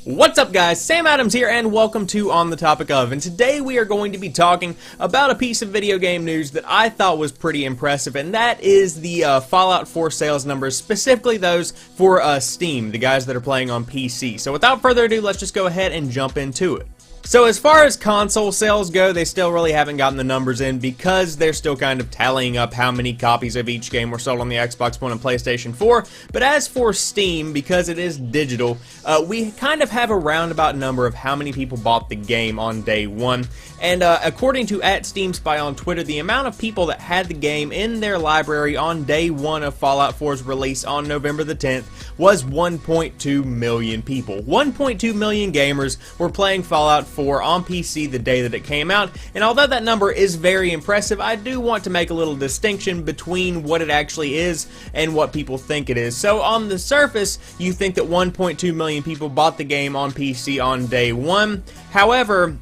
What's up guys, Sam Adams here and welcome to On the Topic Of, and today we are going to be talking about a piece of video game news that I thought was pretty impressive, and that is the Fallout 4 sales numbers, specifically those for Steam, the guys that are playing on PC. So without further ado, let's just go ahead and jump into it. So as far as console sales go, they still really haven't gotten the numbers in because they're still kind of tallying up how many copies of each game were sold on the Xbox One and PlayStation 4. But as for Steam, because it is digital, we kind of have a roundabout number of how many people bought the game on day one. And according to @SteamSpy on Twitter, the amount of people that had the game in their library on day one of Fallout 4's release on November the 10th was 1.2 million people. 1.2 million gamers were playing Fallout 4 on PC the day that it came out, and although that number is very impressive, I do want to make a little distinction between what it actually is and what people think it is. So on the surface, you think that 1.2 million people bought the game on PC on day one. However,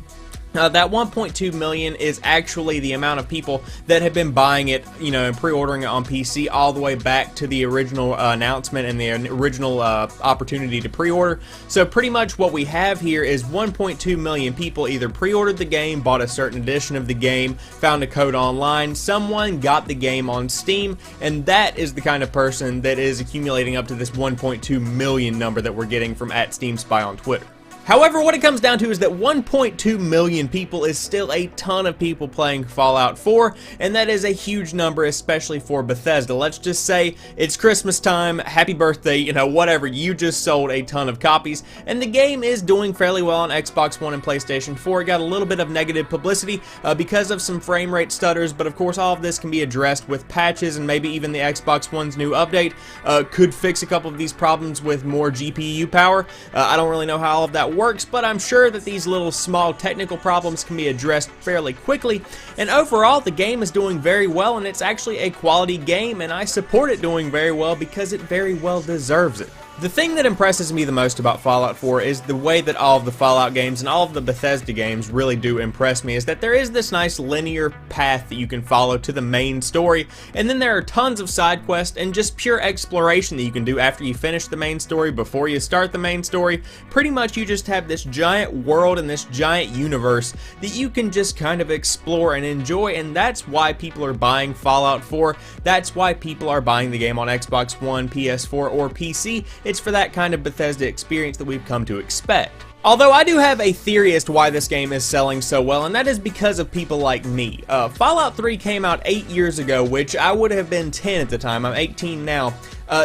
that 1.2 million is actually the amount of people that have been buying it, and pre-ordering it on PC all the way back to the original announcement and the original opportunity to pre-order. So pretty much what we have here is 1.2 million people either pre-ordered the game, bought a certain edition of the game, found a code online, someone got the game on Steam, and that is the kind of person that is accumulating up to this 1.2 million number that we're getting from @SteamSpy on Twitter. However, what it comes down to is that 1.2 million people is still a ton of people playing Fallout 4, and that is a huge number, especially for Bethesda. Let's just say it's Christmas time, happy birthday, whatever, you just sold a ton of copies, and the game is doing fairly well on Xbox One and PlayStation 4. It got a little bit of negative publicity because of some frame rate stutters, but of course all of this can be addressed with patches, and maybe even the Xbox One's new update could fix a couple of these problems with more GPU power. I don't really know how all of that works, but I'm sure that these little small technical problems can be addressed fairly quickly, and overall the game is doing very well, and it's actually a quality game, and I support it doing very well because it very well deserves it. The thing that impresses me the most about Fallout 4 is the way that all of the Fallout games and all of the Bethesda games really do impress me, is that there is this nice linear path that you can follow to the main story, and then there are tons of side quests and just pure exploration that you can do after you finish the main story, before you start the main story. Pretty much you just have this giant world and this giant universe that you can just kind of explore and enjoy, and that's why people are buying Fallout 4. That's why people are buying the game on Xbox One, PS4, or PC. It's for that kind of Bethesda experience that we've come to expect. Although I do have a theory as to why this game is selling so well, and that is because of people like me. Fallout 3 came out 8 years ago, which I would have been 10 at the time. I'm 18 now.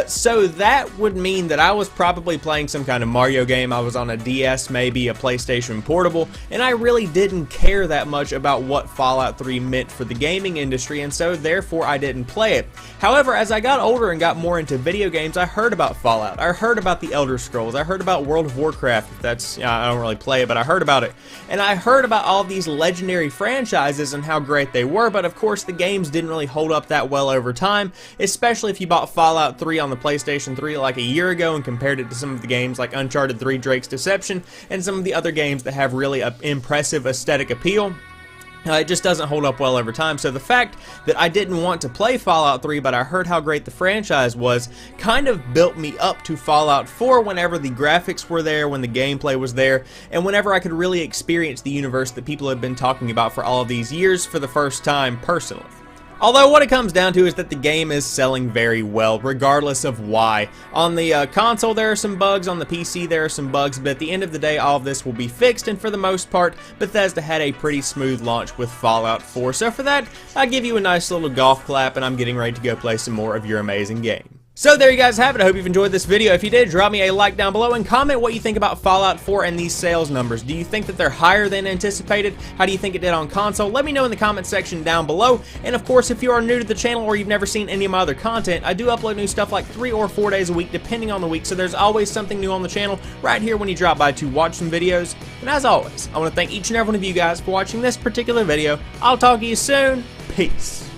So that would mean that I was probably playing some kind of Mario game. I was on a DS, maybe a PlayStation Portable, and I really didn't care that much about what Fallout 3 meant for the gaming industry, and so therefore I didn't play it. However, as I got older and got more into video games, I heard about Fallout. I heard about the Elder Scrolls. I heard about World of Warcraft. If that's, I don't really play it, but I heard about it. And I heard about all these legendary franchises and how great they were, but of course the games didn't really hold up that well over time, especially if you bought Fallout 3 on the PlayStation 3 like a year ago and compared it to some of the games like Uncharted 3: Drake's Deception and some of the other games that have really impressive aesthetic appeal. It just doesn't hold up well over time. So the fact that I didn't want to play Fallout 3, but I heard how great the franchise was, kind of built me up to Fallout 4 whenever the graphics were there, when the gameplay was there, and whenever I could really experience the universe that people have been talking about for all of these years for the first time personally. Although what it comes down to is that the game is selling very well, regardless of why. On the console there are some bugs, on the PC there are some bugs, but at the end of the day all of this will be fixed, and for the most part Bethesda had a pretty smooth launch with Fallout 4. So for that, I give you a nice little golf clap, and I'm getting ready to go play some more of your amazing game. So there you guys have it. I hope you've enjoyed this video. If you did, drop me a like down below and comment what you think about Fallout 4 and these sales numbers. Do you think that they're higher than anticipated? How do you think it did on console? Let me know in the comment section down below. And of course, if you are new to the channel or you've never seen any of my other content, I do upload new stuff like 3 or 4 days a week, depending on the week. So there's always something new on the channel right here when you drop by to watch some videos. And as always, I want to thank each and every one of you guys for watching this particular video. I'll talk to you soon. Peace.